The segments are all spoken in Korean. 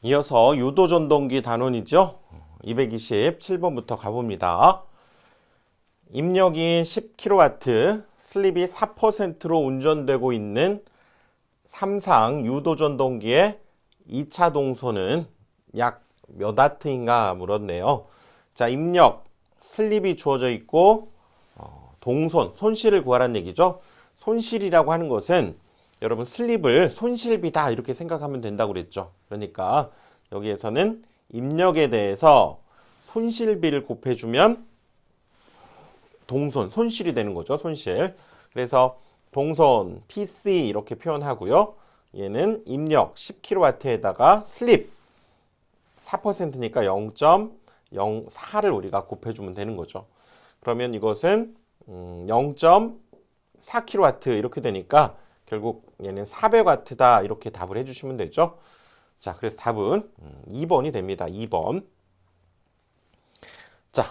이어서 유도전동기 단원이죠. 227번부터 가봅니다. 입력이 10kW, 슬립이 4%로 운전되고 있는 삼상 유도전동기의 2차 동소는 약 몇 와트인가 물었네요. 자, 입력, 슬립이 주어져 있고 동손, 손실을 구하라는 얘기죠. 손실이라고 하는 것은 여러분 슬립을 손실비다 이렇게 생각하면 된다고 그랬죠. 그러니까 여기에서는 입력에 대해서 손실비를 곱해주면 동손, 손실이 되는 거죠. 손실. 그래서 동손, PC 이렇게 표현하고요. 얘는 입력 10kW에다가 슬립 4%니까 0.04를 우리가 곱해주면 되는 거죠. 그러면 이것은 0.4kW 이렇게 되니까 결국 얘는 400W다 이렇게 답을 해주시면 되죠. 자, 그래서 답은 2번이 됩니다. 2번. 자,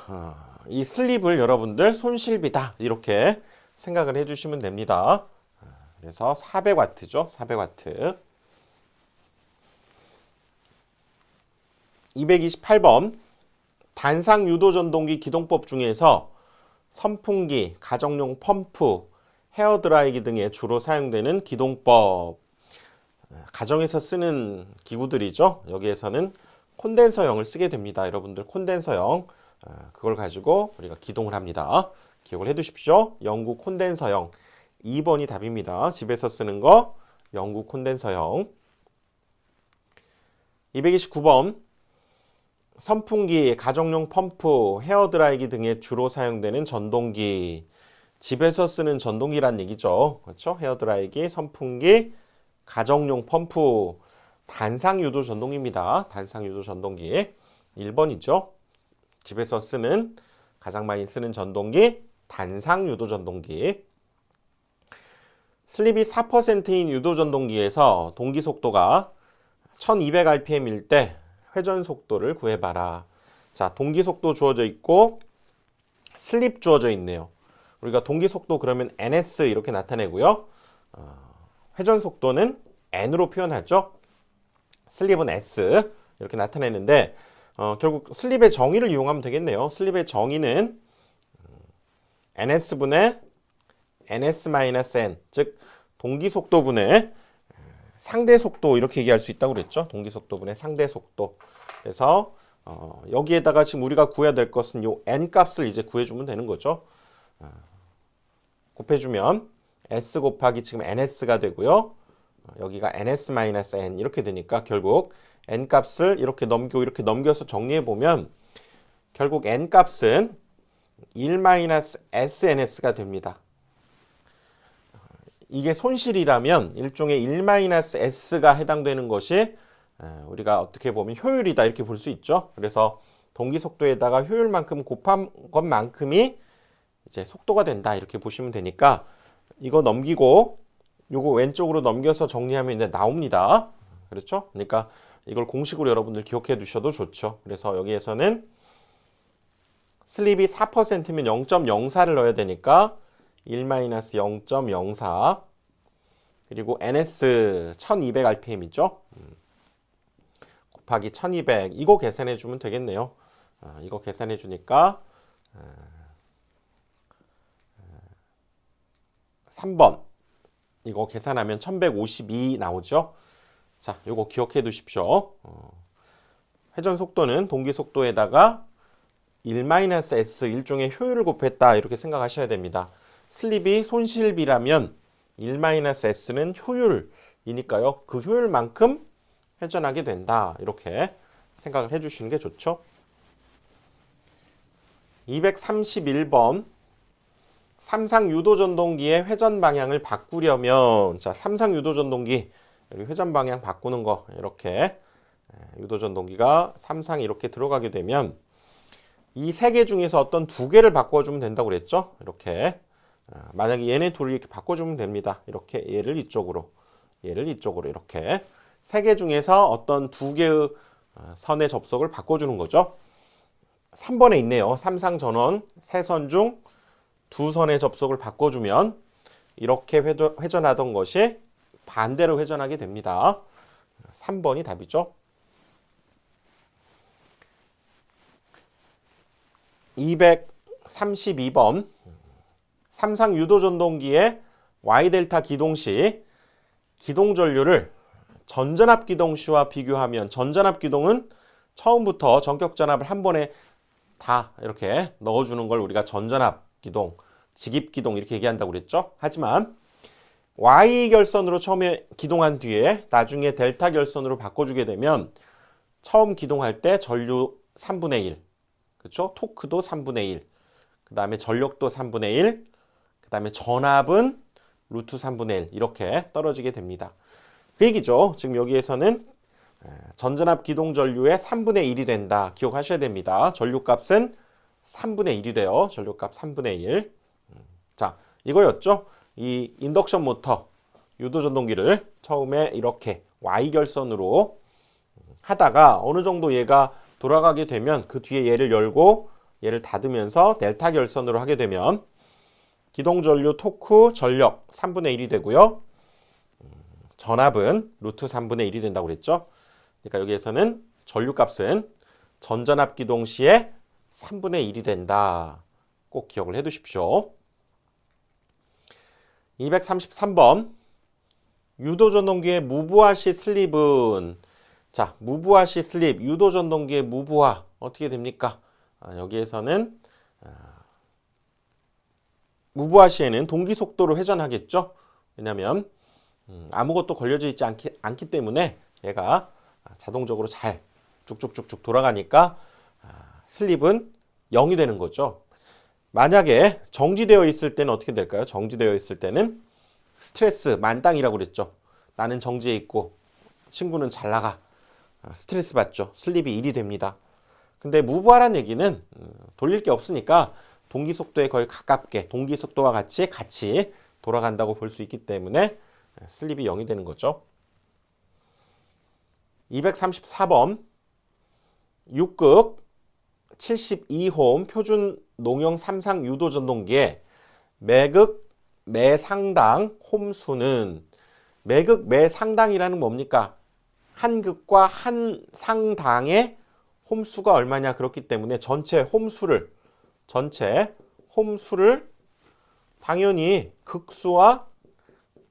이 슬립을 여러분들 손실비다 이렇게 생각을 해주시면 됩니다. 그래서 400W죠. 400W. 228번 단상 유도전동기 기동법 중에서 선풍기, 가정용 펌프, 헤어드라이기 등에 주로 사용되는 기동법. 가정에서 쓰는 기구들이죠. 여기에서는 콘덴서형을 쓰게 됩니다. 여러분들 콘덴서형 그걸 가지고 우리가 기동을 합니다. 기억을 해두십시오. 영구 콘덴서형 2번이 답입니다. 집에서 쓰는 거 영구 콘덴서형. 229번 선풍기, 가정용 펌프, 헤어드라이기 등에 주로 사용되는 전동기. 집에서 쓰는 전동기란 얘기죠. 그렇죠? 헤어드라이기, 선풍기, 가정용 펌프, 단상유도 전동기입니다. 단상유도 전동기. 1번이죠. 집에서 쓰는, 가장 많이 쓰는 전동기, 단상유도 전동기. 슬립이 4%인 유도 전동기에서 동기 속도가 1200rpm일 때 회전 속도를 구해봐라. 자, 동기 속도 주어져 있고 슬립 주어져 있네요. 우리가 동기 속도 그러면 ns 이렇게 나타내고요. 회전 속도는 n으로 표현하죠. 슬립은 s 이렇게 나타내는데 결국 슬립의 정의를 이용하면 되겠네요. 슬립의 정의는 ns분의 ns-n 즉 동기 속도분의 상대 속도 이렇게 얘기할 수 있다고 그랬죠. 동기 속도분의 상대 속도. 그래서 여기에다가 지금 우리가 구해야 될 것은 요 n 값을 이제 구해주면 되는 거죠. 곱해주면 s 곱하기 지금 ns가 되고요. 여기가 ns-n 이렇게 되니까 결국 n 값을 이렇게 넘겨서 정리해 보면 결국 n 값은 1-sns가 됩니다. 이게 손실이라면 일종의 1-s가 해당되는 것이 우리가 어떻게 보면 효율이다 이렇게 볼 수 있죠. 그래서 동기 속도에다가 효율만큼 곱한 것만큼이 이제 속도가 된다 이렇게 보시면 되니까 이거 넘기고 요거 왼쪽으로 넘겨서 정리하면 이제 나옵니다. 그렇죠? 그러니까 이걸 공식으로 여러분들 기억해 두셔도 좋죠. 그래서 여기에서는 슬립이 4%면 0.04를 넣어야 되니까 1-0.04 그리고 ns 1200rpm이죠. 곱하기 1200 이거 계산해 주면 되겠네요. 이거 계산해 주니까 3번 이거 계산하면 1152 나오죠. 자, 이거 기억해 두십시오. 회전 속도는 동기 속도에다가 1-s 일종의 효율을 곱했다 이렇게 생각하셔야 됩니다. 슬립이 손실비라면 1-s는 효율이니까요. 그 효율만큼 회전하게 된다. 이렇게 생각을 해주시는 게 좋죠. 231번 삼상 유도전동기의 회전 방향을 바꾸려면 자, 삼상 유도전동기 여기 회전 방향 바꾸는 거 이렇게 유도전동기가 삼상 이렇게 들어가게 되면 이 세 개 중에서 어떤 두 개를 바꿔주면 된다고 그랬죠. 이렇게 만약에 얘네 둘을 이렇게 바꿔주면 됩니다. 이렇게 얘를 이쪽으로 이렇게 세 개 중에서 어떤 두 개의 선의 접속을 바꿔주는 거죠. 3번에 있네요. 삼상 전원 세 선 중 두 선의 접속을 바꿔주면 이렇게 회전하던 것이 반대로 회전하게 됩니다. 3번이 답이죠. 232번 삼상 유도 전동기의 Y델타 기동 시 기동 전류를 전전압 기동 시와 비교하면 전전압 기동은 처음부터 전격 전압을 한 번에 다 이렇게 넣어주는 걸 우리가 전전압 기동, 직입 기동 이렇게 얘기한다고 그랬죠. 하지만 Y 결선으로 처음에 기동한 뒤에 나중에 델타 결선으로 바꿔주게 되면 처음 기동할 때 전류 3분의 1, 그렇죠? 토크도 3분의 1, 그 다음에 전력도 3분의 1, 그 다음에 전압은 루트 3분의 1 이렇게 떨어지게 됩니다. 그 얘기죠. 지금 여기에서는 전전압 기동 전류의 3분의 1이 된다. 기억하셔야 됩니다. 전류값은 3분의 1이 돼요. 전류값 3분의 1. 자, 이거였죠. 이 인덕션 모터 유도 전동기를 처음에 이렇게 Y결선으로 하다가 어느 정도 얘가 돌아가게 되면 그 뒤에 얘를 열고 얘를 닫으면서 델타 결선으로 하게 되면 기동 전류 토크 전력 3분의 1이 되고요. 전압은 루트 3분의 1이 된다고 그랬죠. 그러니까 여기에서는 전류값은 전전압 기동 시에 3분의 1이 된다. 꼭 기억을 해 두십시오. 233번 유도 전동기의 무부하 시 슬립은 자, 무부하 시 슬립 유도 전동기의 무부하 어떻게 됩니까? 여기에서는 무부하 시에는 동기 속도로 회전하겠죠. 왜냐하면 아무것도 걸려져 있지 않기 때문에 얘가 자동적으로 잘 쭉쭉쭉쭉 돌아가니까 슬립은 0이 되는 거죠. 만약에 정지되어 있을 때는 어떻게 될까요? 정지되어 있을 때는 스트레스 만땅이라고 그랬죠. 나는 정지해 있고 친구는 잘 나가. 스트레스 받죠. 슬립이 1이 됩니다. 근데 무부하란 얘기는 돌릴 게 없으니까 동기 속도에 거의 가깝게 동기 속도와 같이 돌아간다고 볼 수 있기 때문에 슬립이 0이 되는 거죠. 234번 6극 72홈 표준 농형 삼상 유도 전동기의 매극 매상당 홈수는 매극 매상당이라는 뭡니까? 한 극과 한 상당의 홈수가 얼마냐 그렇기 때문에 전체 홈수를 당연히 극수와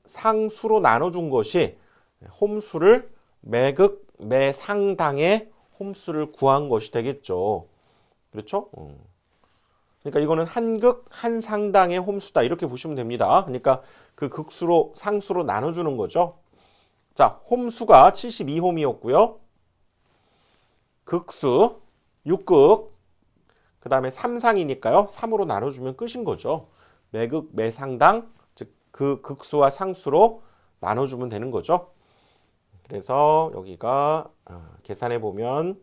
상수로 나눠준 것이 홈수를 매극 매상당의 홈수를 구한 것이 되겠죠. 그렇죠? 그러니까 이거는 한극 한 상당의 홈수다 이렇게 보시면 됩니다. 그러니까 그 극수로 상수로 나눠주는 거죠. 자, 홈수가 72홈이었고요. 극수 6극 그 다음에 3상이니까요. 3으로 나눠주면 끝인 거죠. 매극 매상당 즉 그 극수와 상수로 나눠주면 되는 거죠. 그래서 여기가 계산해 보면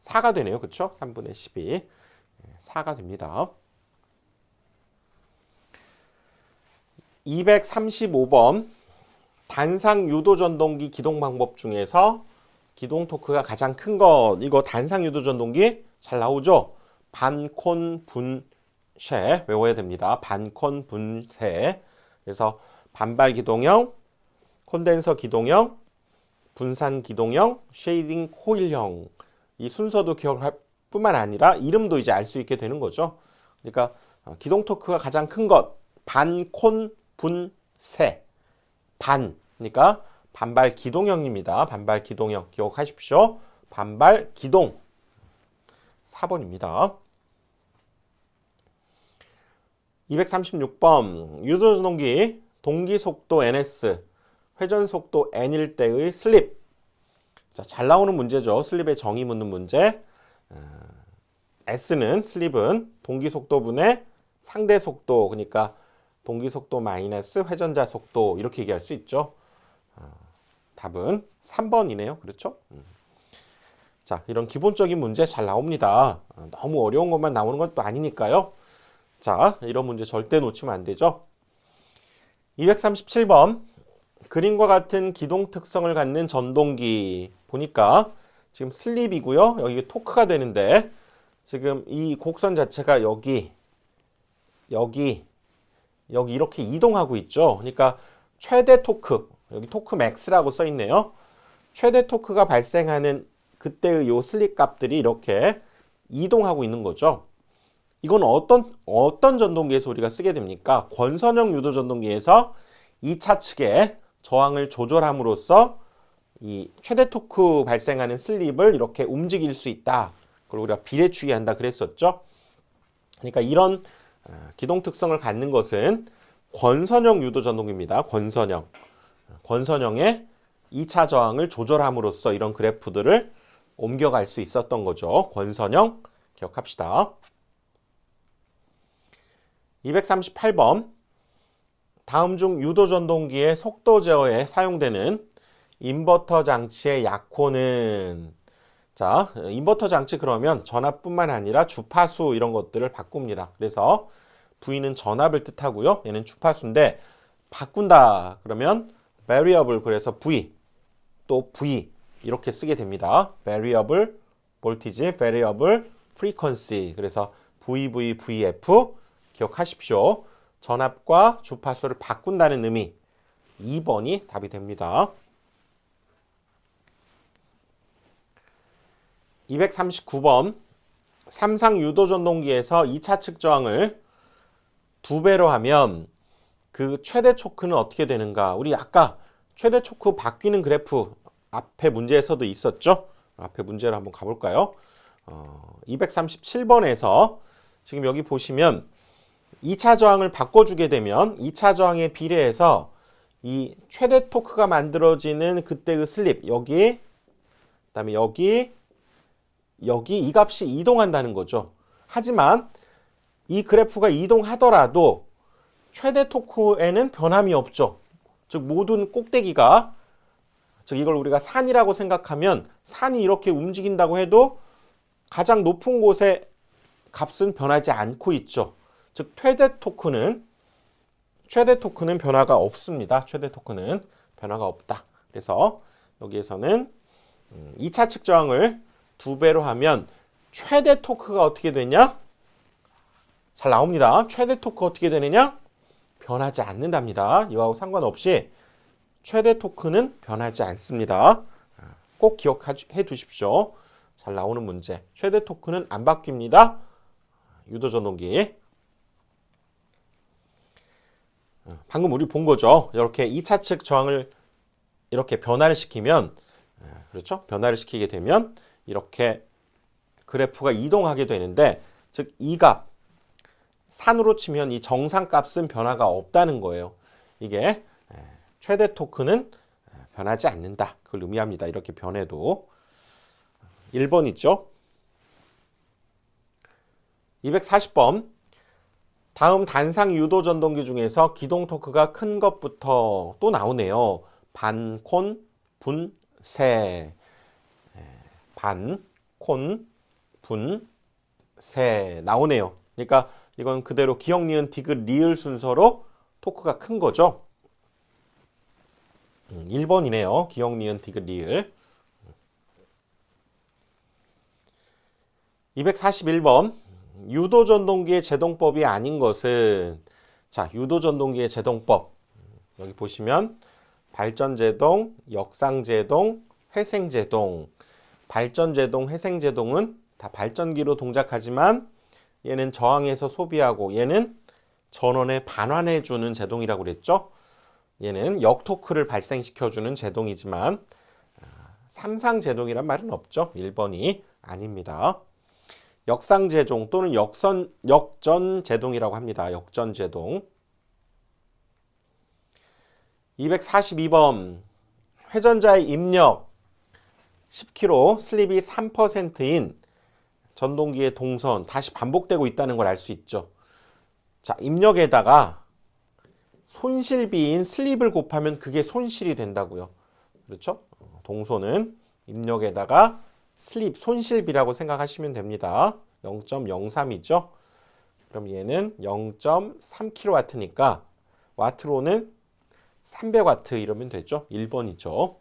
4가 되네요. 그렇죠? 3분의 12 4가 됩니다. 235번 단상 유도 전동기 기동 방법 중에서 기동 토크가 가장 큰 것 이거 단상 유도 전동기 잘 나오죠? 반콘 분쇄 외워야 됩니다. 반콘 분쇄 그래서 반발 기동형, 콘덴서 기동형, 분산 기동형, 쉐이딩 코일형 이 순서도 기억할 뿐만 아니라 이름도 이제 알 수 있게 되는 거죠. 그러니까 기동 토크가 가장 큰 것 반콘 분쇄 그러니까 반발 기동형입니다. 반발 기동형 기억하십시오. 반발 기동 4번입니다. 236번 유도 전동기 동기 속도 ns 회전 속도 n일 때의 슬립 자, 잘 나오는 문제죠. 슬립의 정의 묻는 문제. S는 슬립은 동기 속도분의 상대 속도 그러니까 동기 속도 마이너스 회전자 속도 이렇게 얘기할 수 있죠. 답은 3번이네요. 그렇죠? 자, 이런 기본적인 문제 잘 나옵니다. 너무 어려운 것만 나오는 것도 아니니까요. 자, 이런 문제 절대 놓치면 안 되죠. 237번 그림과 같은 기동 특성을 갖는 전동기 보니까 지금 슬립이고요. 여기 토크가 되는데 지금 이 곡선 자체가 여기 이렇게 이동하고 있죠. 그러니까 최대 토크, 여기 토크 맥스라고 써 있네요. 최대 토크가 발생하는 그때의 요 슬립 값들이 이렇게 이동하고 있는 거죠. 이건 어떤 전동기에서 우리가 쓰게 됩니까? 권선형 유도 전동기에서 2차 측의 저항을 조절함으로써 이 최대 토크 발생하는 슬립을 이렇게 움직일 수 있다. 그걸 우리가 비례추기한다 그랬었죠. 그러니까 이런 기동 특성을 갖는 것은 권선형 유도 전동기입니다. 권선형의 2차 저항을 조절함으로써 이런 그래프들을 옮겨갈 수 있었던 거죠. 권선형 기억합시다. 238번 다음 중 유도 전동기의 속도 제어에 사용되는 인버터 장치의 약호는 자, 인버터 장치 그러면 전압뿐만 아니라 주파수 이런 것들을 바꿉니다. 그래서 V는 전압을 뜻하고요. 얘는 주파수인데 바꾼다 그러면 variable 그래서 V 또 V 이렇게 쓰게 됩니다. variable voltage, variable frequency 그래서 VV, VF 기억하십시오. 전압과 주파수를 바꾼다는 의미 2번이 답이 됩니다. 239번 삼상 유도 전동기에서 2차 측 저항을 2배로 하면 그 최대 토크는 어떻게 되는가? 우리 아까 최대 토크 바뀌는 그래프 앞에 문제에서도 있었죠? 앞에 문제를 한번 가볼까요? 237번에서 지금 여기 보시면 2차 저항을 바꿔주게 되면 2차 저항에 비례해서 이 최대 토크가 만들어지는 그때의 슬립 여기 그다음에 여기 이 값이 이동한다는 거죠. 하지만 이 그래프가 이동하더라도 최대 토크에는 변함이 없죠. 즉 모든 꼭대기가 즉 이걸 우리가 산이라고 생각하면 산이 이렇게 움직인다고 해도 가장 높은 곳의 값은 변하지 않고 있죠. 즉 최대 토크는 변화가 없습니다. 최대 토크는 변화가 없다. 그래서 여기에서는 2차 측 저항을 2배로 하면 최대 토크가 어떻게 되냐? 잘 나옵니다. 최대 토크 어떻게 되느냐? 변하지 않는답니다. 이거하고 상관없이 최대 토크는 변하지 않습니다. 꼭 기억해 주십시오. 잘 나오는 문제. 최대 토크는 안 바뀝니다. 유도 전동기. 방금 우리 본 거죠. 이렇게 2차 측 저항을 이렇게 변화를 시키면 그렇죠? 변화를 시키게 되면 이렇게 그래프가 이동하게 되는데 즉 이 값 산으로 치면 이 정상값은 변화가 없다는 거예요. 이게 최대 토크는 변하지 않는다. 그걸 의미합니다. 이렇게 변해도 1번 있죠. 240번 다음 단상 유도 전동기 중에서 기동 토크가 큰 것부터 또 나오네요. 반, 콘, 분, 세. 반, 콘, 분, 세 나오네요. 그러니까 이건 그대로 기역, 니은, 디귿, 리을 순서로 토크가 큰 거죠. 1번이네요. 기역, 니은, 디귿, 리을. 241번 유도 전동기의 제동법이 아닌 것은 자, 유도 전동기의 제동법 여기 보시면 발전 제동, 역상 제동, 회생 제동. 발전 제동, 회생 제동은 다 발전기로 동작하지만 얘는 저항에서 소비하고 얘는 전원에 반환해 주는 제동이라고 그랬죠. 얘는 역토크를 발생시켜 주는 제동이지만 삼상 제동이란 말은 없죠. 1번이 아닙니다. 역상 제동 또는 역전 제동이라고 합니다. 역전 제동. 242번 회전자의 입력 10km 슬립이 3%인 전동기의 동선 다시 반복되고 있다는 걸 알 수 있죠. 자, 입력에다가 손실비인 슬립을 곱하면 그게 손실이 된다고요. 그렇죠? 동선은 입력에다가 슬립, 손실비라고 생각하시면 됩니다. 0.03이죠. 그럼 얘는 0.3kW니까 와트로는 300W 이러면 되죠. 1번이죠.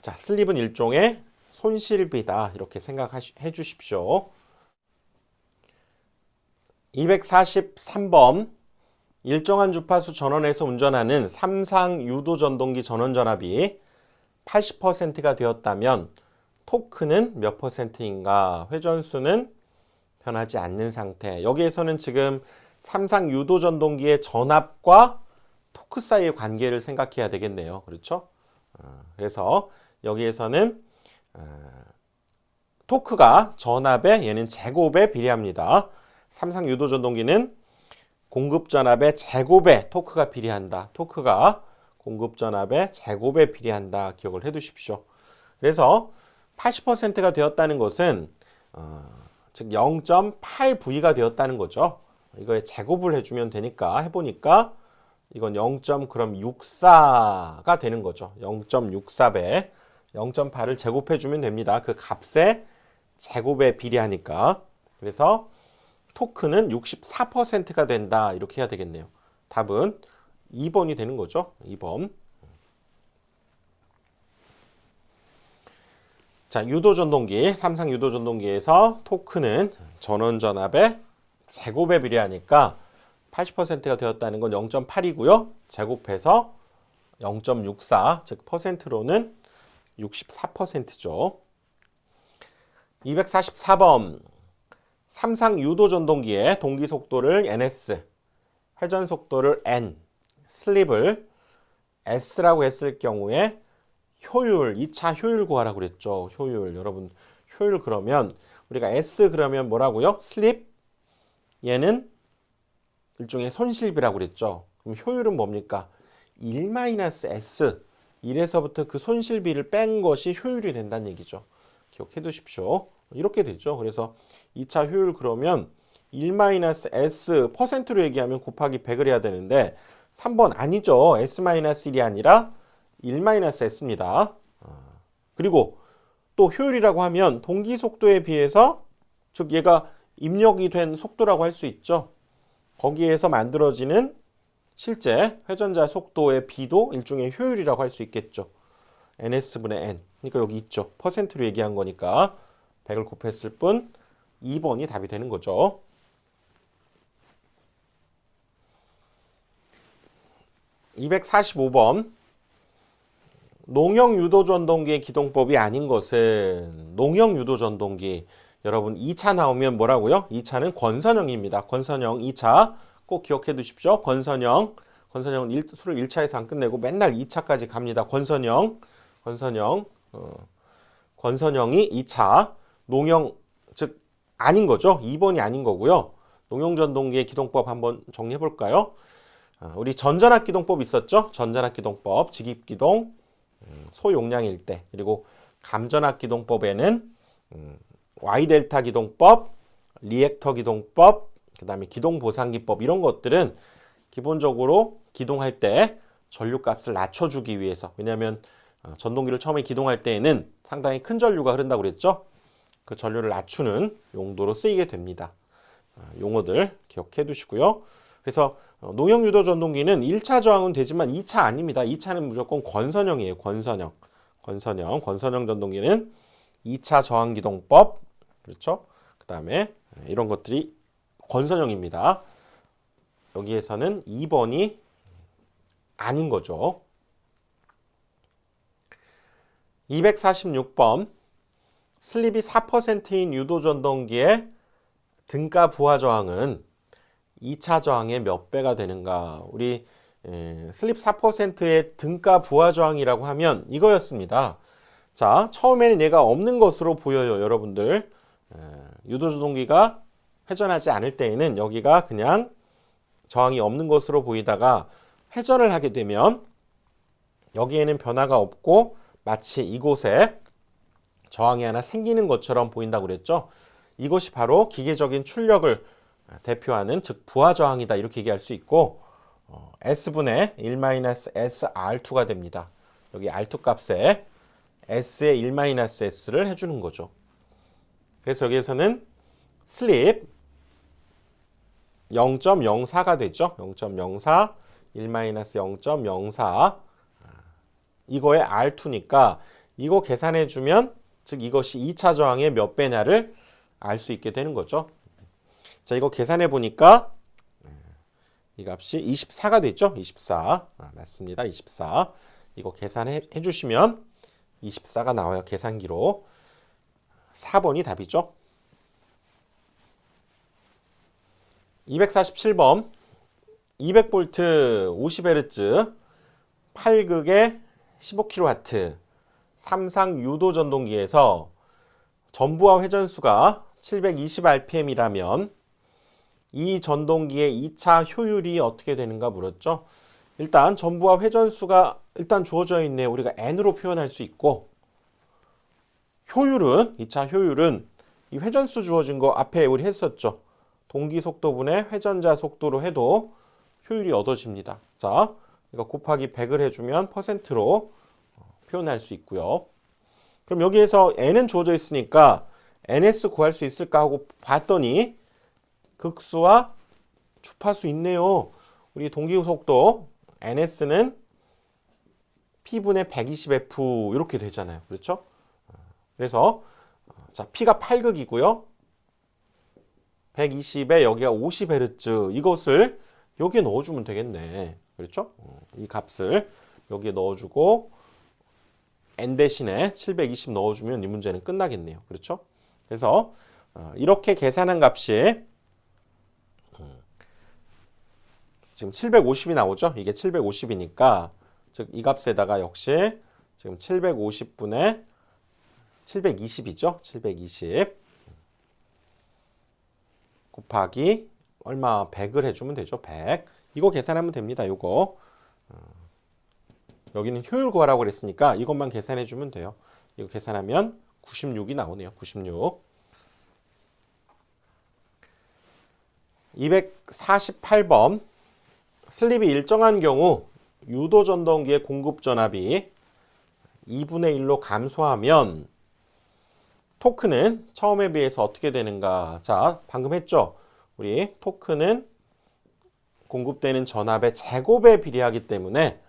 자, 슬립은 일종의 손실비다. 이렇게 생각해 주십시오. 243번 일정한 주파수 전원에서 운전하는 삼상 유도 전동기 전원 전압이 80%가 되었다면 토크는 몇 퍼센트인가? 회전수는 변하지 않는 상태. 여기에서는 지금 삼상 유도 전동기의 전압과 토크 사이의 관계를 생각해야 되겠네요. 그렇죠? 그래서 여기에서는 토크가 전압의 얘는 제곱에 비례합니다. 삼상 유도 전동기는 공급 전압의 제곱에 토크가 비례한다. 토크가 공급 전압의 제곱에 비례한다. 기억을 해 두십시오. 그래서 80%가 되었다는 것은 즉 0.8V가 되었다는 거죠. 이거에 제곱을 해주면 되니까 해보니까 이건 0.64가 되는 거죠. 0.64배 0.8을 제곱해주면 됩니다. 그 값에 제곱에 비례하니까. 그래서 토크는 64%가 된다. 이렇게 해야 되겠네요. 답은 2번이 되는 거죠. 2번. 자, 유도전동기, 삼상 유도전동기에서 토크는 전원전압의 제곱에 비례하니까 80%가 되었다는 건 0.8이고요. 제곱해서 0.64, 즉 퍼센트로는 64%죠. 244번. 삼상 유도전동기의 동기속도를 ns, 회전속도를 n, 슬립을 s라고 했을 경우에 효율, 2차 효율 구하라고 그랬죠. 효율. 여러분, 효율 그러면 우리가 S 그러면 뭐라고요? 슬립. 얘는 일종의 손실비라고 그랬죠. 그럼 효율은 뭡니까? 1-S. 1에서부터 그 손실비를 뺀 것이 효율이 된다는 얘기죠. 기억해 두십시오. 이렇게 되죠. 그래서 2차 효율 그러면 1-S 퍼센트로 얘기하면 곱하기 100을 해야 되는데 3번 아니죠. S-1이 아니라 1-S입니다. 그리고 또 효율이라고 하면 동기 속도에 비해서 즉 얘가 입력이 된 속도라고 할 수 있죠. 거기에서 만들어지는 실제 회전자 속도의 비도 일종의 효율이라고 할 수 있겠죠. NS분의 N. 그러니까 여기 있죠. 퍼센트로 얘기한 거니까 100을 곱했을 뿐 2번이 답이 되는 거죠. 245번. 농형 유도전동기의 기동법이 아닌 것은 농형 유도전동기. 여러분 2차 나오면 뭐라고요? 2차는 권선형입니다. 권선형 2차 꼭 기억해 두십시오. 권선형은 수를 1차에서 안 끝내고 맨날 2차까지 갑니다. 권선형이 2차 농형 즉 아닌 거죠. 2번이 아닌 거고요. 농형 전동기의 기동법 한번 정리해 볼까요? 우리 전전압 기동법 있었죠? 전전압 기동법, 직입기동, 소용량일 때, 그리고 감전압 기동법에는 Y델타 기동법, 리액터 기동법, 그 다음에 기동보상기법 이런 것들은 기본적으로 기동할 때 전류값을 낮춰주기 위해서, 왜냐하면 전동기를 처음에 기동할 때에는 상당히 큰 전류가 흐른다고 그랬죠. 그 전류를 낮추는 용도로 쓰이게 됩니다. 용어들 기억해 두시고요. 그래서 농형 유도 전동기는 1차 저항은 되지만 2차 아닙니다. 2차는 무조건 권선형이에요. 권선형 전동기는 2차 저항 기동법, 그렇죠? 그 다음에 이런 것들이 권선형입니다. 여기에서는 2번이 아닌 거죠. 246번. 슬립이 4%인 유도 전동기의 등가 부하 저항은 2차 저항의 몇 배가 되는가? 우리 슬립 4%의 등가 부하 저항이라고 하면 이거였습니다. 자, 처음에는 얘가 없는 것으로 보여요, 여러분들. 유도 전동기가 회전하지 않을 때에는 여기가 그냥 저항이 없는 것으로 보이다가 회전을 하게 되면 여기에는 변화가 없고 마치 이곳에 저항이 하나 생기는 것처럼 보인다고 그랬죠. 이것이 바로 기계적인 출력을 대표하는 즉 부하 저항이다 이렇게 얘기할 수 있고 S분의 1-SR2가 됩니다. 여기 R2 값에 S의 1-S를 해주는 거죠. 그래서 여기에서는 슬립 0.04가 되죠. 0.04, 1-0.04 이거의 R2니까 이거 계산해주면 즉 이것이 2차 저항의 몇 배냐를 알 수 있게 되는 거죠. 자, 이거 계산해 보니까 이 값이 24가 됐죠. 24. 맞습니다. 24. 이거 계산해 주시면 24가 나와요. 계산기로. 4번이 답이죠. 247번 200V 50Hz 8극의 15kW 삼상 유도 전동기에서 전부하 회전수가 720rpm이라면 이 전동기의 2차 효율이 어떻게 되는가 물었죠. 일단 전부하 회전수가 일단 주어져 있네요. 우리가 n으로 표현할 수 있고, 효율은 2차 효율은 이 회전수 주어진 거 앞에 우리 했었죠. 동기 속도분의 회전자 속도로 해도 효율이 얻어집니다. 자, 이거 곱하기 100을 해주면 %로 표현할 수 있고요. 그럼 여기에서 n은 주어져 있으니까 ns 구할 수 있을까 하고 봤더니 극수와 주파수 있네요. 우리 동기 속도 ns는 p분의 120f 이렇게 되잖아요. 그렇죠? 그래서 자, p가 8극이고요. 120에 여기가 50Hz 이것을 여기에 넣어주면 되겠네. 그렇죠? 이 값을 여기에 넣어주고 n 대신에 720 넣어주면 이 문제는 끝나겠네요. 그렇죠? 그래서 이렇게 계산한 값이 지금 750이 나오죠? 이게 750이니까 즉 이 값에다가 역시 지금 750분의 720이죠? 720 곱하기 얼마 100을 해주면 되죠. 100 이거 계산하면 됩니다. 요거 여기는 효율 구하라고 그랬으니까 이것만 계산해 주면 돼요. 이거 계산하면 96이 나오네요. 96 248번 슬립이 일정한 경우 유도 전동기의 공급 전압이 2분의 1로 감소하면 토크는 처음에 비해서 어떻게 되는가? 자, 방금 했죠? 우리 토크는 공급되는 전압의 제곱에 비례하기 때문에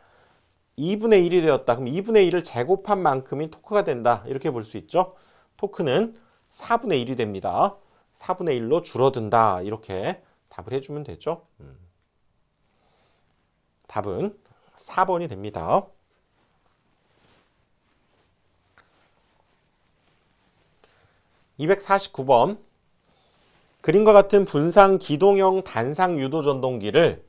2분의 1이 되었다. 그럼 2분의 1을 제곱한 만큼이 토크가 된다. 이렇게 볼 수 있죠? 토크는 4분의 1이 됩니다. 4분의 1로 줄어든다. 이렇게 답을 해주면 되죠. 답은 4번이 됩니다. 249번 그림과 같은 분상 기동형 단상 유도 전동기를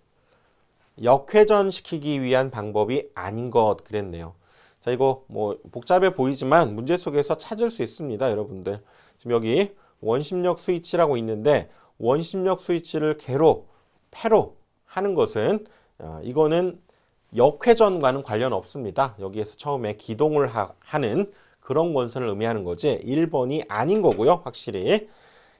역회전시키기 위한 방법이 아닌 것 그랬네요. 자, 이거 뭐 복잡해 보이지만 문제 속에서 찾을 수 있습니다. 여러분들 지금 여기 원심력 스위치라고 있는데 원심력 스위치를 개로 패로 하는 것은 이거는 역회전과는 관련 없습니다. 여기에서 처음에 기동을 하는 그런 권선을 의미하는 거지 1번이 아닌 거고요. 확실히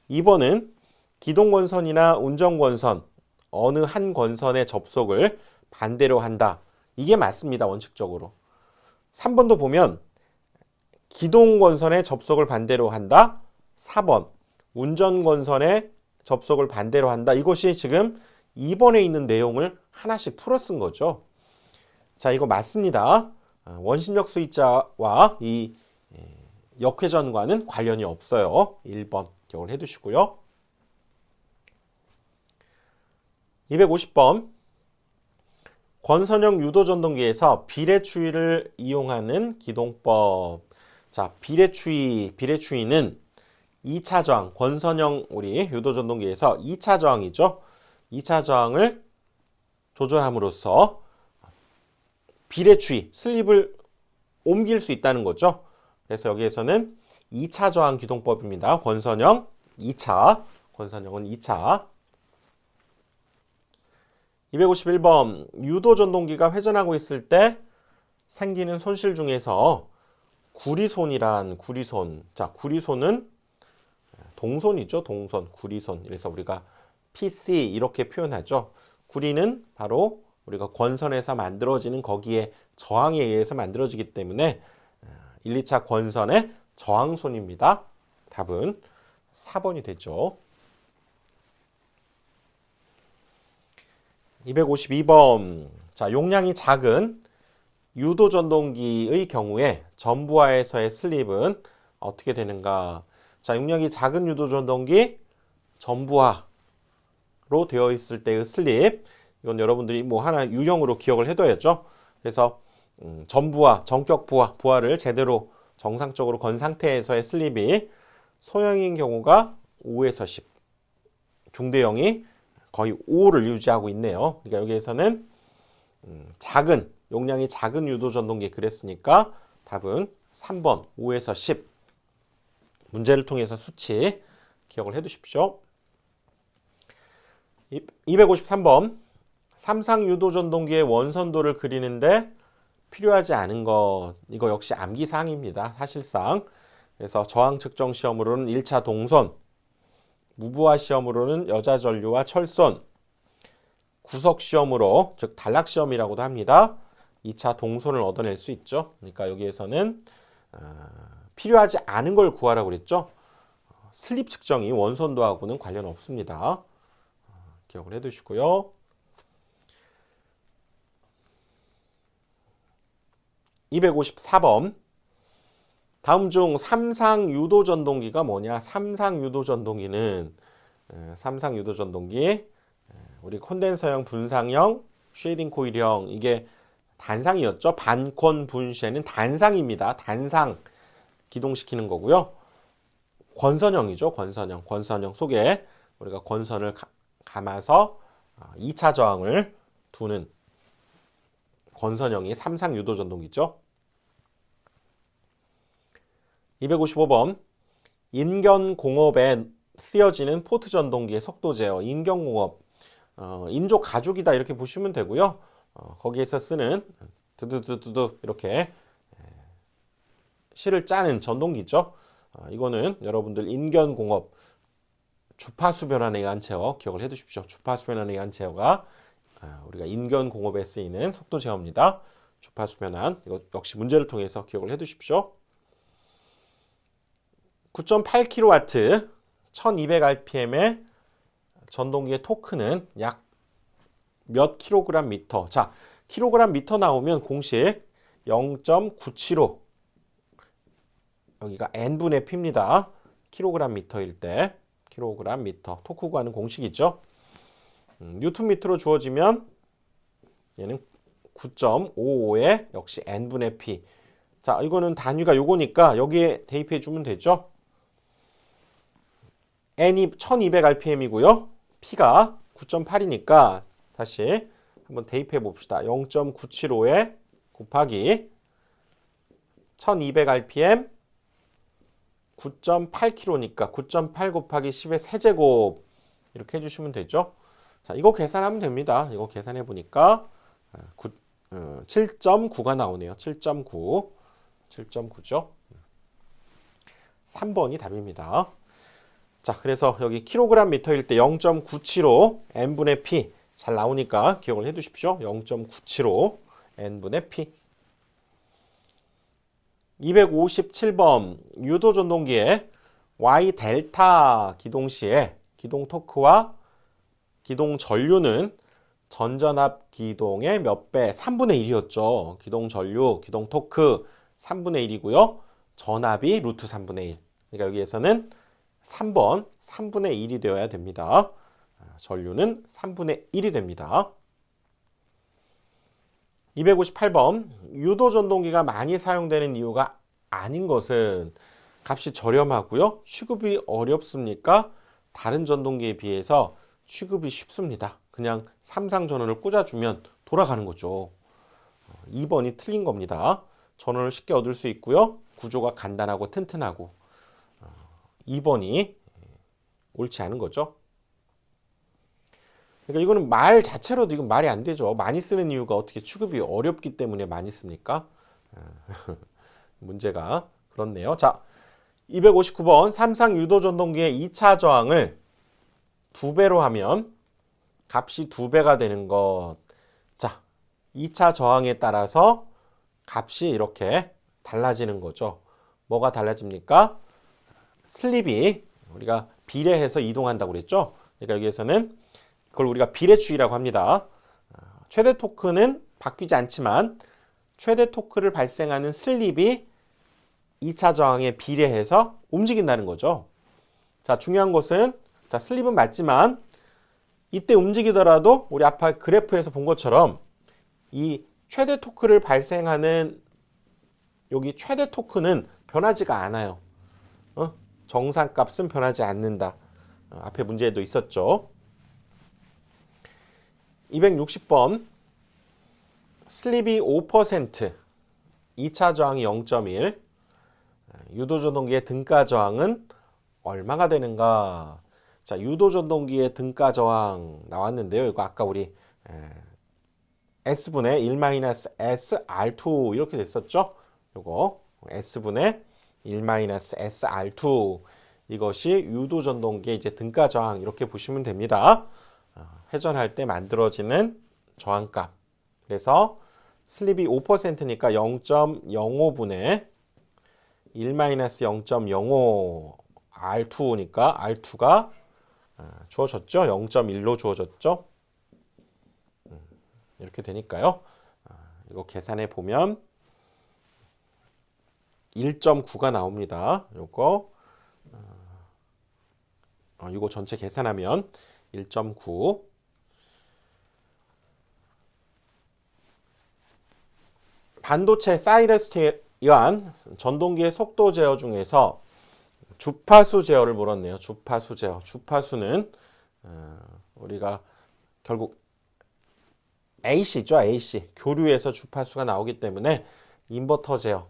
2번은 기동권선이나 운전권선 어느 한 권선의 접속을 반대로 한다. 이게 맞습니다. 원칙적으로. 3번도 보면 기동권선의 접속을 반대로 한다. 4번 운전권선의 접속을 반대로 한다. 이것이 지금 2번에 있는 내용을 하나씩 풀어 쓴 거죠. 자, 이거 맞습니다. 원심력 스위치와 이 역회전과는 관련이 없어요. 1번 기억을 해두시고요. 250번 권선형 유도전동기에서 비례추위를 이용하는 기동법. 자, 비례추위는 2차 저항, 권선형 우리 유도전동기에서 2차 저항이죠. 2차 저항을 조절함으로써 비례추위, 슬립을 옮길 수 있다는 거죠. 그래서 여기에서는 2차 저항 기동법입니다. 권선형 2차, 권선형은 2차. 251번 유도전동기가 회전하고 있을 때 생기는 손실 중에서 구리손이란 구리손. 자, 구리손은 동손이죠. 동손, 구리손. 그래서 우리가 PC 이렇게 표현하죠. 구리는 바로 우리가 권선에서 만들어지는 거기에 저항에 의해서 만들어지기 때문에 1, 2차 권선의 저항손입니다. 답은 4번이 되죠. 252번. 자, 용량이 작은 유도전동기의 경우에 전부하에서의 슬립은 어떻게 되는가? 자, 용량이 작은 유도전동기 전부하로 되어 있을 때의 슬립. 이건 여러분들이 뭐 하나 유형으로 기억을 해둬야죠. 그래서 전부하, 전격 부하를 제대로 정상적으로 건 상태에서의 슬립이 소형인 경우가 5에서 10. 중대형이 거의 5를 유지하고 있네요. 그러니까 여기에서는 작은, 용량이 작은 유도전동기 그랬으니까 답은 3번 5에서 10. 문제를 통해서 수치 기억을 해 두십시오. 253번. 삼상 유도전동기의 원선도를 그리는데 필요하지 않은 것, 이거 역시 암기사항입니다. 사실상. 그래서 저항 측정 시험으로는 1차 동선, 무브화 시험으로는 여자 전류와 철선, 구석 시험으로, 즉 단락 시험이라고도 합니다. 2차 동선을 얻어낼 수 있죠. 그러니까 여기에서는 필요하지 않은 걸 구하라고 그랬죠. 슬립 측정이 원선도하고는 관련 없습니다. 기억을 해두시고요. 254번. 다음 중 삼상 유도전동기가 뭐냐? 삼상 유도전동기는 삼상 유도전동기 우리 콘덴서형, 분상형, 쉐이딩 코일형, 이게 단상이었죠. 반콘 분쉐는 단상입니다. 단상 기동시키는 거고요. 권선형이죠. 권선형. 권선형 속에 우리가 권선을 감아서 2차 저항을 두는 권선형이 삼상 유도전동기죠. 255번. 인견공업에 쓰여지는 포트 전동기의 속도 제어. 인견공업, 인조 가죽이다 이렇게 보시면 되고요. 거기에서 쓰는 드드드드드 이렇게 실을 짜는 전동기죠. 이거는 여러분들 인견공업 주파수 변환에 의한 제어 기억을 해 두십시오. 주파수 변환에 의한 제어가 우리가 인견공업에 쓰이는 속도 제어입니다. 주파수 변환, 이거 역시 문제를 통해서 기억을 해 두십시오. 9.8kW, 1200rpm의 전동기의 토크는 약 몇 킬로그램 미터. 자, 킬로그램 미터 나오면 공식 0.975. 여기가 n분의 p입니다. 킬로그램 미터일 때 킬로그램 미터. 토크 구하는 공식이 있죠. 뉴턴 미터로 주어지면 얘는 9.55에 역시 n분의 p. 자, 이거는 단위가 요거니까 여기에 대입해 주면 되죠. n이 1200rpm이고요. p가 9.8이니까 다시 한번 대입해 봅시다. 0.975에 곱하기 1200rpm 9.8kg니까 9.8 곱하기 10의 세제곱 이렇게 해주시면 되죠. 자, 이거 계산하면 됩니다. 이거 계산해 보니까 7.9가 나오네요. 7.9. 7.9죠. 3번이 답입니다. 자, 그래서 여기 킬로그램 미터일 때 0.975 n분의 p 잘 나오니까 기억을 해 두십시오. 0.975 n분의 p. 257번. 유도전동기의 Y 델타 기동 시에 기동 토크와 기동 전류는 전전압 기동의 몇 배? 3분의 1이었죠. 기동 전류, 기동 토크 3분의 1이고요. 전압이 루트 3분의 1. 그러니까 여기에서는 3번 3분의 1이 되어야 됩니다. 전류는 3분의 1이 됩니다. 258번. 유도전동기가 많이 사용되는 이유가 아닌 것은 값이 저렴하고요. 취급이 어렵습니까? 다른 전동기에 비해서 취급이 쉽습니다. 그냥 삼상 전원을 꽂아주면 돌아가는 거죠. 2번이 틀린 겁니다. 전원을 쉽게 얻을 수 있고요. 구조가 간단하고 튼튼하고 2번이 옳지 않은 거죠. 그러니까 이거는 말 자체로도 이건 말이 안 되죠. 많이 쓰는 이유가 어떻게 취급이 어렵기 때문에 많이 씁니까? 문제가 그렇네요. 자, 259번. 삼상 유도전동기의 2차 저항을 2배로 하면 값이 2배가 되는 것. 자, 2차 저항에 따라서 값이 이렇게 달라지는 거죠. 뭐가 달라집니까? 슬립이 우리가 비례해서 이동한다고 그랬죠. 그러니까 여기에서는 그걸 우리가 비례추이라고 합니다. 최대 토크는 바뀌지 않지만 최대 토크를 발생하는 슬립이 2차 저항에 비례해서 움직인다는 거죠. 자, 중요한 것은 자, 슬립은 맞지만 이때 움직이더라도 우리 아까 그래프에서 본 것처럼 이 최대 토크를 발생하는 여기 최대 토크는 변하지가 않아요. 정상값은 변하지 않는다. 앞에 문제에도 있었죠. 260번 슬립이 5%, 2차 저항이 0.1, 유도전동기의 등가 저항은 얼마가 되는가? 자, 유도전동기의 등가 저항 나왔는데요. 이거 아까 우리 S분의 1-SR2 이렇게 됐었죠? 요거 S분의 1-SR2 이것이 유도전동기의 이제 등가 저항 이렇게 보시면 됩니다. 회전할 때 만들어지는 저항값. 그래서 슬립이 5%니까 0.05분의 1-0.05 R2니까 R2가 주어졌죠. 0.1로 주어졌죠. 이렇게 되니까요. 이거 계산해 보면 1.9가 나옵니다. 요거 이거 전체 계산하면 1.9. 반도체 사이러스에 의한 전동기의 속도 제어 중에서 주파수 제어를 물었네요. 주파수 제어. 주파수는 우리가 결국 AC죠. AC. 교류에서 주파수가 나오기 때문에 인버터 제어,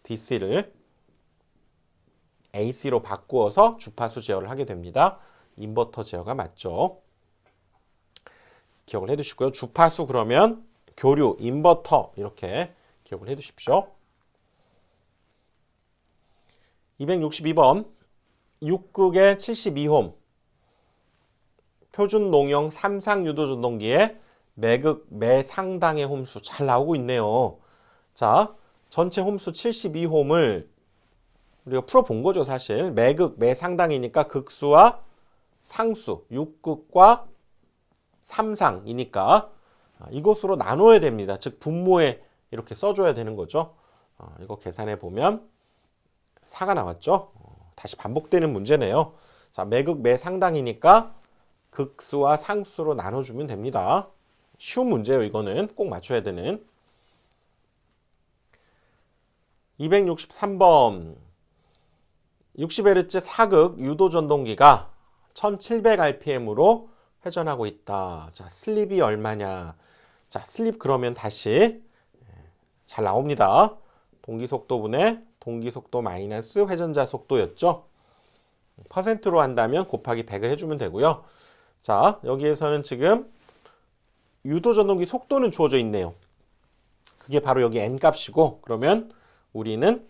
DC를 AC로 바꾸어서 주파수 제어를 하게 됩니다. 인버터 제어가 맞죠. 기억을 해두시고요. 주파수 그러면 교류, 인버터 이렇게 기억을 해두십시오. 262번 6극의 72홈 표준 농형 3상 유도전동기의 매극 매상당의 홈수 잘 나오고 있네요. 자, 전체 홈수 72홈을 우리가 풀어본 거죠. 사실 매극 매상당이니까 극수와 상수 6극과 3상이니까 이것으로 나눠야 됩니다. 즉 분모에 이렇게 써줘야 되는 거죠. 이거 계산해 보면 4가 나왔죠. 다시 반복되는 문제네요. 자, 매극 매상당이니까 극수와 상수로 나눠주면 됩니다. 쉬운 문제예요. 이거는 꼭 맞춰야 되는. 263번 60Hz 사극 유도전동기가 1700rpm으로 회전하고 있다. 자, 슬립이 얼마냐? 자, 슬립 그러면 다시 잘 나옵니다. 동기속도분의 동기속도 마이너스 회전자 속도였죠. 퍼센트로 한다면 곱하기 100을 해주면 되고요. 자, 여기에서는 지금 유도전동기 속도는 주어져 있네요. 그게 바로 여기 n 값이고, 그러면 우리는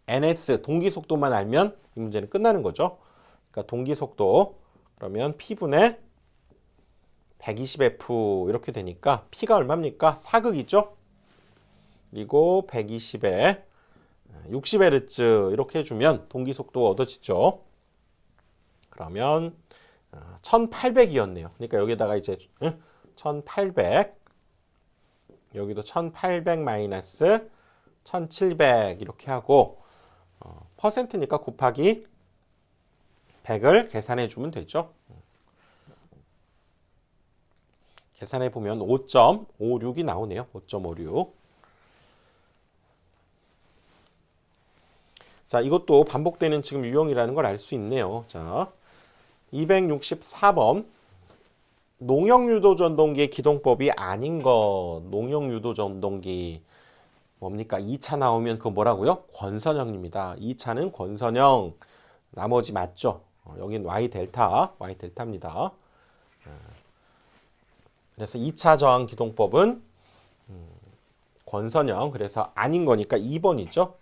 ns 동기속도만 알면 이 문제는 끝나는 거죠. 그러니까 동기속도 그러면 P분의 120F 이렇게 되니까 P가 얼마입니까? 사극이죠. 그리고 120에 60Hz 이렇게 해주면 동기속도가 얻어지죠. 그러면 1800이었네요. 그러니까 여기다가 이제 1800 여기도 1800 마이너스 1700 이렇게 하고 퍼센트니까 곱하기 100을 계산해 주면 되죠. 계산해 보면 5.56이 나오네요. 5.56. 자, 이것도 반복되는 지금 유형이라는 걸 알 수 있네요. 자, 264번 농형 유도전동기의 기동법이 아닌 것. 농형 유도전동기 뭡니까? 2차 나오면 그거 뭐라고요? 권선형입니다. 2차는 권선형. 나머지 맞죠? 여긴 Y 델타입니다. 그래서 2차 저항 기동법은 권선형. 그래서 아닌 거니까 2번이죠.